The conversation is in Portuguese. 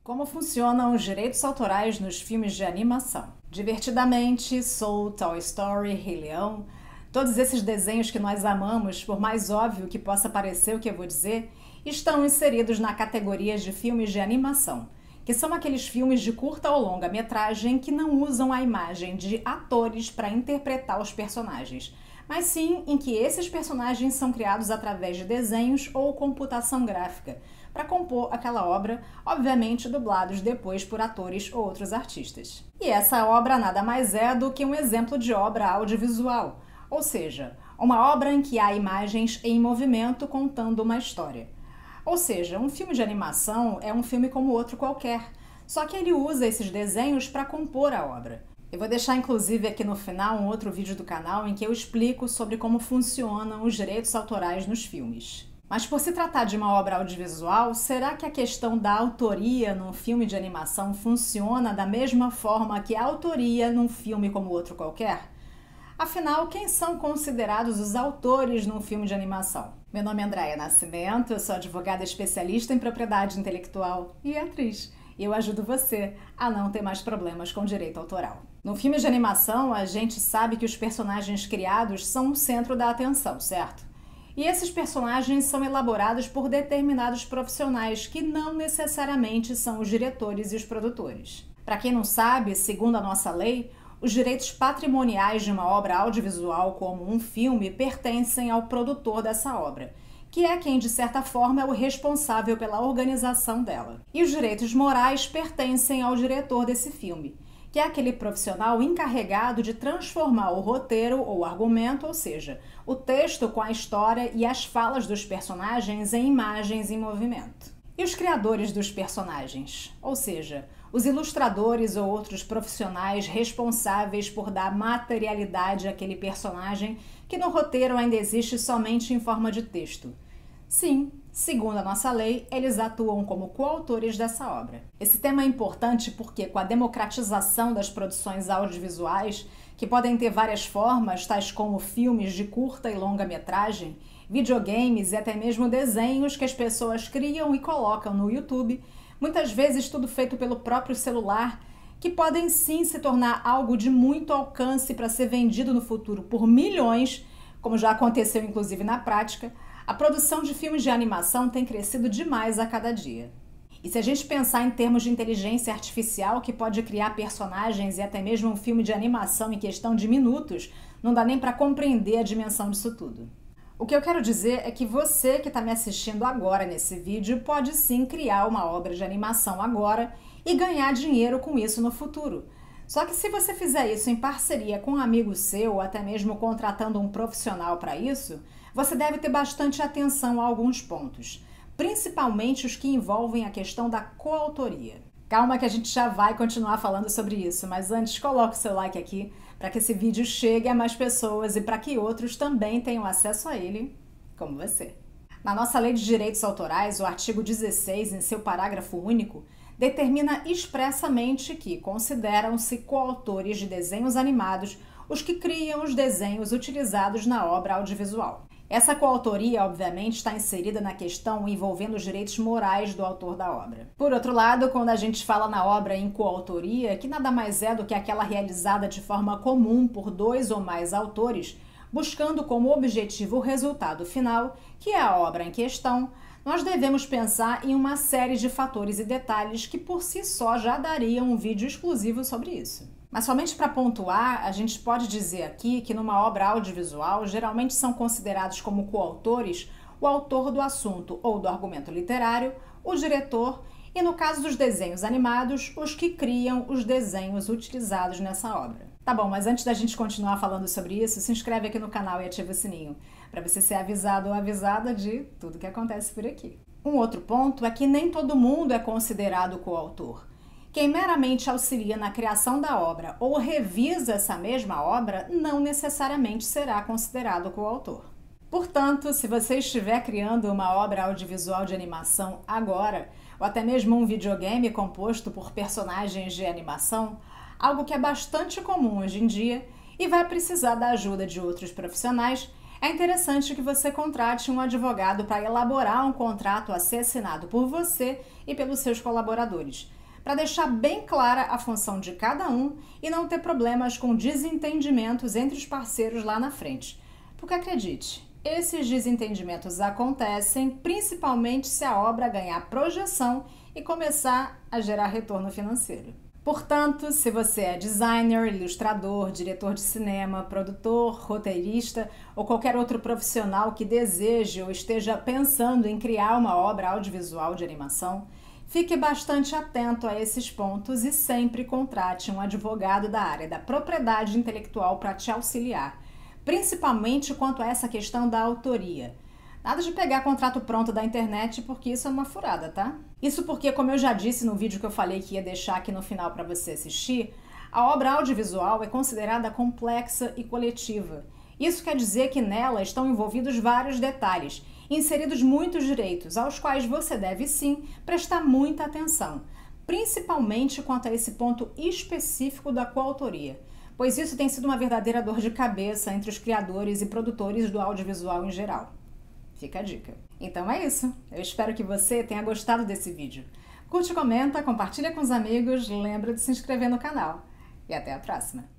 Como funcionam os direitos autorais nos filmes de animação? Divertidamente, Soul, Toy Story, Rei Leão, todos esses desenhos que nós amamos, por mais óbvio que possa parecer o que eu vou dizer, estão inseridos na categoria de filmes de animação, que são aqueles filmes de curta ou longa metragem que não usam a imagem de atores para interpretar os personagens, mas sim em que esses personagens são criados através de desenhos ou computação gráfica, para compor aquela obra, obviamente dublados depois por atores ou outros artistas. E essa obra nada mais é do que um exemplo de obra audiovisual, ou seja, uma obra em que há imagens em movimento contando uma história. Ou seja, um filme de animação é um filme como outro qualquer, só que ele usa esses desenhos para compor a obra. Eu vou deixar inclusive aqui no final um outro vídeo do canal em que eu explico sobre como funcionam os direitos autorais nos filmes. Mas por se tratar de uma obra audiovisual, será que a questão da autoria num filme de animação funciona da mesma forma que a autoria num filme como outro qualquer? Afinal, quem são considerados os autores num filme de animação? Meu nome é Andréia Nascimento, eu sou advogada especialista em propriedade intelectual e atriz. E eu ajudo você a não ter mais problemas com direito autoral. No filme de animação, a gente sabe que os personagens criados são o centro da atenção, certo? E esses personagens são elaborados por determinados profissionais que não necessariamente são os diretores e os produtores. Para quem não sabe, segundo a nossa lei, os direitos patrimoniais de uma obra audiovisual como um filme pertencem ao produtor dessa obra, que é quem, de certa forma, é o responsável pela organização dela. E os direitos morais pertencem ao diretor desse filme, que é aquele profissional encarregado de transformar o roteiro ou argumento, ou seja, o texto com a história e as falas dos personagens em imagens em movimento. E os criadores dos personagens, ou seja, os ilustradores ou outros profissionais responsáveis por dar materialidade àquele personagem que no roteiro ainda existe somente em forma de texto. Sim, segundo a nossa lei, eles atuam como coautores dessa obra. Esse tema é importante porque, com a democratização das produções audiovisuais, que podem ter várias formas, tais como filmes de curta e longa metragem, videogames e até mesmo desenhos que as pessoas criam e colocam no YouTube, muitas vezes tudo feito pelo próprio celular, que podem sim se tornar algo de muito alcance para ser vendido no futuro por milhões, como já aconteceu inclusive na prática. A produção de filmes de animação tem crescido demais a cada dia. E se a gente pensar em termos de inteligência artificial que pode criar personagens e até mesmo um filme de animação em questão de minutos, não dá nem para compreender a dimensão disso tudo. O que eu quero dizer é que você que está me assistindo agora nesse vídeo pode sim criar uma obra de animação agora e ganhar dinheiro com isso no futuro. Só que se você fizer isso em parceria com um amigo seu ou até mesmo contratando um profissional para isso, você deve ter bastante atenção a alguns pontos, principalmente os que envolvem a questão da coautoria. Calma que a gente já vai continuar falando sobre isso, mas antes coloque o seu like aqui para que esse vídeo chegue a mais pessoas e para que outros também tenham acesso a ele, como você. Na nossa Lei de Direitos Autorais, o artigo 16, em seu parágrafo único, determina expressamente que consideram-se coautores de desenhos animados os que criam os desenhos utilizados na obra audiovisual. Essa coautoria, obviamente, está inserida na questão envolvendo os direitos morais do autor da obra. Por outro lado, quando a gente fala na obra em coautoria, que nada mais é do que aquela realizada de forma comum por dois ou mais autores, buscando como objetivo o resultado final, que é a obra em questão, nós devemos pensar em uma série de fatores e detalhes que por si só já dariam um vídeo exclusivo sobre isso. Mas somente para pontuar, a gente pode dizer aqui que numa obra audiovisual geralmente são considerados como coautores o autor do assunto ou do argumento literário, o diretor e, no caso dos desenhos animados, os que criam os desenhos utilizados nessa obra. Tá bom, mas antes da gente continuar falando sobre isso, se inscreve aqui no canal e ativa o sininho, para você ser avisado ou avisada de tudo que acontece por aqui. Um outro ponto é que nem todo mundo é considerado coautor. Quem meramente auxilia na criação da obra ou revisa essa mesma obra não necessariamente será considerado coautor. Portanto, se você estiver criando uma obra audiovisual de animação agora, ou até mesmo um videogame composto por personagens de animação, algo que é bastante comum hoje em dia e vai precisar da ajuda de outros profissionais, é interessante que você contrate um advogado para elaborar um contrato a ser assinado por você e pelos seus colaboradores, para deixar bem clara a função de cada um e não ter problemas com desentendimentos entre os parceiros lá na frente. Porque acredite, esses desentendimentos acontecem principalmente se a obra ganhar projeção e começar a gerar retorno financeiro. Portanto, se você é designer, ilustrador, diretor de cinema, produtor, roteirista ou qualquer outro profissional que deseje ou esteja pensando em criar uma obra audiovisual de animação, fique bastante atento a esses pontos e sempre contrate um advogado da área da propriedade intelectual para te auxiliar, principalmente quanto a essa questão da autoria. Nada de pegar contrato pronto da internet, porque isso é uma furada, tá? Isso porque, como eu já disse no vídeo que eu falei que ia deixar aqui no final para você assistir, a obra audiovisual é considerada complexa e coletiva. Isso quer dizer que nela estão envolvidos vários detalhes, inseridos muitos direitos, aos quais você deve sim prestar muita atenção, principalmente quanto a esse ponto específico da coautoria, pois isso tem sido uma verdadeira dor de cabeça entre os criadores e produtores do audiovisual em geral. Fica a dica. Então é isso. Eu espero que você tenha gostado desse vídeo. Curte, comenta, compartilha com os amigos, lembra de se inscrever no canal. E até a próxima!